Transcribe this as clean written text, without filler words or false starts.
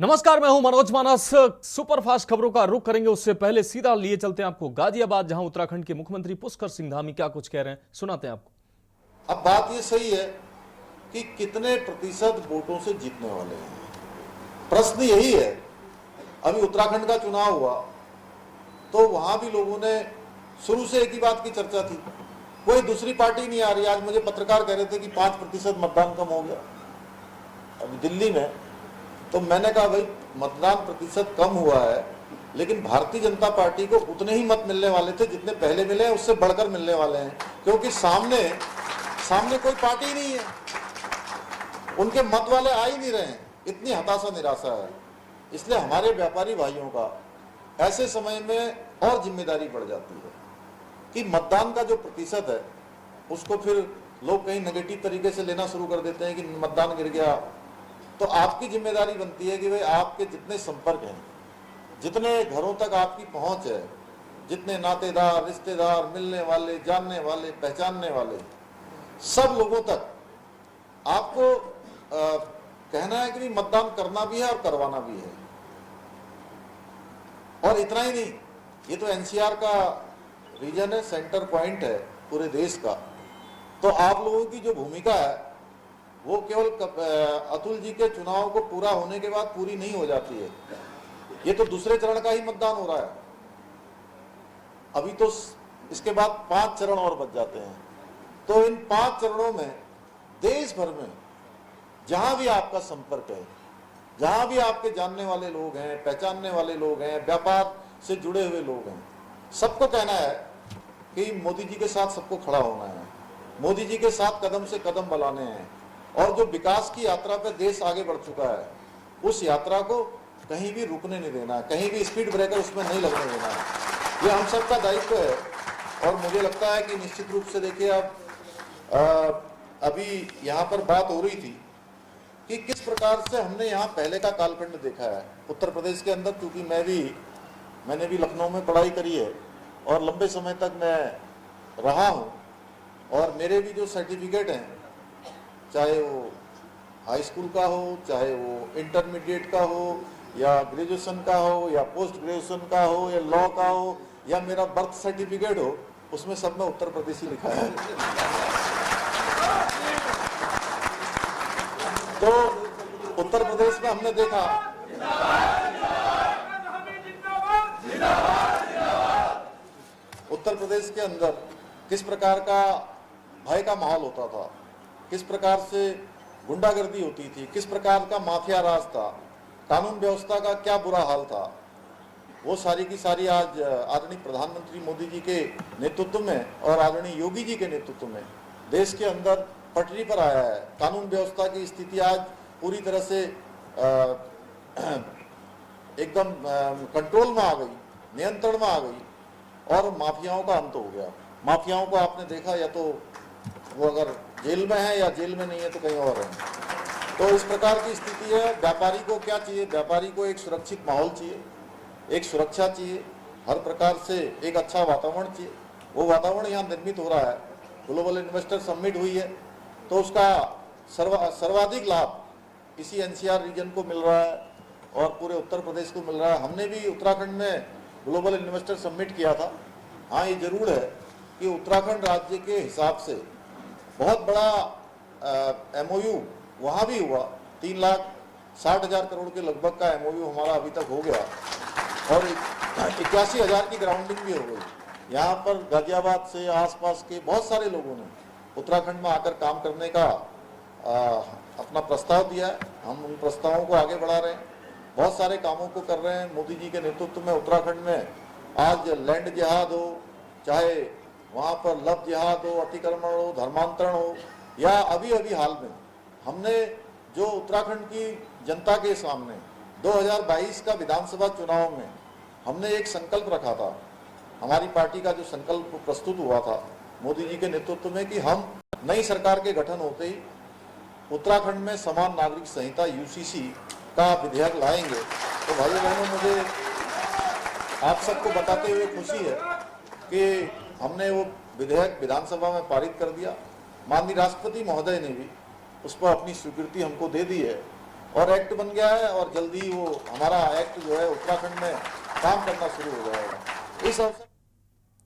नमस्कार, मैं हूं मनोज मानस। सुपरफास्ट खबरों का रुख करेंगे, उससे पहले सीधा लिए चलते हैं आपको गाजियाबाद, जहां उत्तराखंड के मुख्यमंत्री पुष्कर सिंह धामी क्या कुछ कह रहे हैं, सुनाते हैं आपको। अब बात ये सही है कि कितने प्रतिशत वोटों से जीतने वाले हैं, प्रश्न यही है। अभी उत्तराखंड का चुनाव हुआ तो वहां भी लोगों ने शुरू से एक ही बात की चर्चा थी, कोई दूसरी पार्टी नहीं आ रही। आज मुझे पत्रकार कह रहे थे कि 5% मतदान कम हो गया अभी दिल्ली में। तो मैंने कहा भाई, मतदान प्रतिशत कम हुआ है, लेकिन भारतीय जनता पार्टी को उतने ही मत मिलने वाले थे जितने पहले मिले हैं, उससे बढ़कर मिलने वाले हैं, क्योंकि सामने कोई पार्टी नहीं है, उनके मत वाले आ ही नहीं रहे हैं। इतनी हताशा निराशा है। इसलिए हमारे व्यापारी भाइयों का ऐसे समय में और जिम्मेदारी बढ़ जाती है कि मतदान का जो प्रतिशत है उसको फिर लोग कहीं नेगेटिव तरीके से लेना शुरू कर देते हैं कि मतदान गिर गया। तो आपकी जिम्मेदारी बनती है कि भाई आपके जितने संपर्क हैं, जितने घरों तक आपकी पहुंच है, जितने नातेदार, रिश्तेदार, मिलने वाले, जानने वाले, पहचानने वाले, सब लोगों तक आपको कहना है कि मतदान करना भी है और करवाना भी है। और इतना ही नहीं, ये तो एनसीआर का रीजन है, सेंटर पॉइंट है पूरे देश का। तो आप लोगों की जो भूमिका है वो केवल अतुल जी के चुनाव को पूरा होने के बाद पूरी नहीं हो जाती है। ये तो दूसरे चरण का ही मतदान हो रहा है। अभी तो इसके बाद 5 चरण और बच जाते हैं। तो इन 5 चरणों में देश भर में जहां भी आपका संपर्क है, जहां भी आपके जानने वाले लोग हैं, पहचानने वाले लोग हैं, व्यापार से जुड़े हुए लोग हैं, सबको कहना है कि मोदी जी के साथ सबको खड़ा होना है, मोदी जी के साथ कदम से कदम मिलाने हैं। और जो विकास की यात्रा पे देश आगे बढ़ चुका है, उस यात्रा को कहीं भी रुकने नहीं देना, कहीं भी स्पीड ब्रेकर उसमें नहीं लगने देना। ये हम सबका दायित्व है। और मुझे लगता है कि निश्चित रूप से देखिए, अब अभी यहाँ पर बात हो रही थी कि किस प्रकार से हमने यहाँ पहले का कालखंड देखा है उत्तर प्रदेश के अंदर। क्योंकि मैंने भी लखनऊ में पढ़ाई करी है और लंबे समय तक मैं रहा हूँ, और मेरे भी जो सर्टिफिकेट हैं, चाहे वो हाई स्कूल का हो, चाहे वो इंटरमीडिएट का हो, या ग्रेजुएशन का हो, या पोस्ट ग्रेजुएशन का हो, या लॉ का हो, या मेरा बर्थ सर्टिफिकेट हो, उसमें सब में उत्तर प्रदेश ही लिखा है। तो उत्तर प्रदेश में हमने देखा, उत्तर प्रदेश के अंदर किस प्रकार का भय का माहौल होता था, किस प्रकार से गुंडागर्दी होती थी, किस प्रकार का माफिया राज था, कानून व्यवस्था का क्या बुरा हाल था। वो सारी की सारी आज आदरणीय प्रधानमंत्री मोदी जी के नेतृत्व में और आदरणीय योगी जी के नेतृत्व में देश के अंदर पटरी पर आया है। कानून व्यवस्था की स्थिति आज पूरी तरह से एकदम कंट्रोल में आ गई, नियंत्रण में आ गई, और माफियाओं का अंत हो गया। माफियाओं को आपने देखा, या तो वो अगर जेल में है या जेल में नहीं है तो कहीं और है। तो इस प्रकार की स्थिति है। व्यापारी को क्या चाहिए? व्यापारी को एक सुरक्षित माहौल चाहिए, एक सुरक्षा चाहिए, हर प्रकार से एक अच्छा वातावरण चाहिए। वो वातावरण यहाँ निर्मित हो रहा है। ग्लोबल इन्वेस्टर समिट हुई है तो उसका सर्वाधिक लाभ इसी एनसीआर रीजन को मिल रहा है और पूरे उत्तर प्रदेश को मिल रहा है। हमने भी उत्तराखंड में ग्लोबल इन्वेस्टर समिट किया था। हाँ, ये जरूर है कि उत्तराखंड राज्य के हिसाब से बहुत बड़ा एमओयू वहाँ भी हुआ। 3,60,000 करोड़ के लगभग का एमओयू हमारा अभी तक हो गया, और 81,000 की ग्राउंडिंग भी हो गई। यहाँ पर गाजियाबाद से आसपास के बहुत सारे लोगों ने उत्तराखंड में आकर काम करने का अपना प्रस्ताव दिया है। हम उन प्रस्तावों को आगे बढ़ा रहे हैं, बहुत सारे कामों को कर रहे हैं। मोदी जी के नेतृत्व में उत्तराखंड में आज लैंड जिहाद हो, चाहे वहाँ पर लव जिहाद हो, अतिक्रमण हो, धर्मांतरण हो, या अभी हाल में हमने जो उत्तराखंड की जनता के सामने 2022 का विधानसभा चुनाव में हमने एक संकल्प रखा था। हमारी पार्टी का जो संकल्प प्रस्तुत हुआ था मोदी जी के नेतृत्व में कि हम नई सरकार के गठन होते ही उत्तराखंड में समान नागरिक संहिता यूसीसी का विधेयक लाएंगे। तो भाइयों बहनों, मुझे आप सबको बताते हुए खुशी है कि हमने वो विधेयक विधानसभा में पारित कर दिया। माननीय राष्ट्रपति महोदय ने भी उस पर अपनी स्वीकृति हमको दे दी है। और एक्ट बन गया है और जल्दी वो हमारा एक्ट जो है उत्तराखंड में काम करना शुरू हो जाएगा। इस अवसर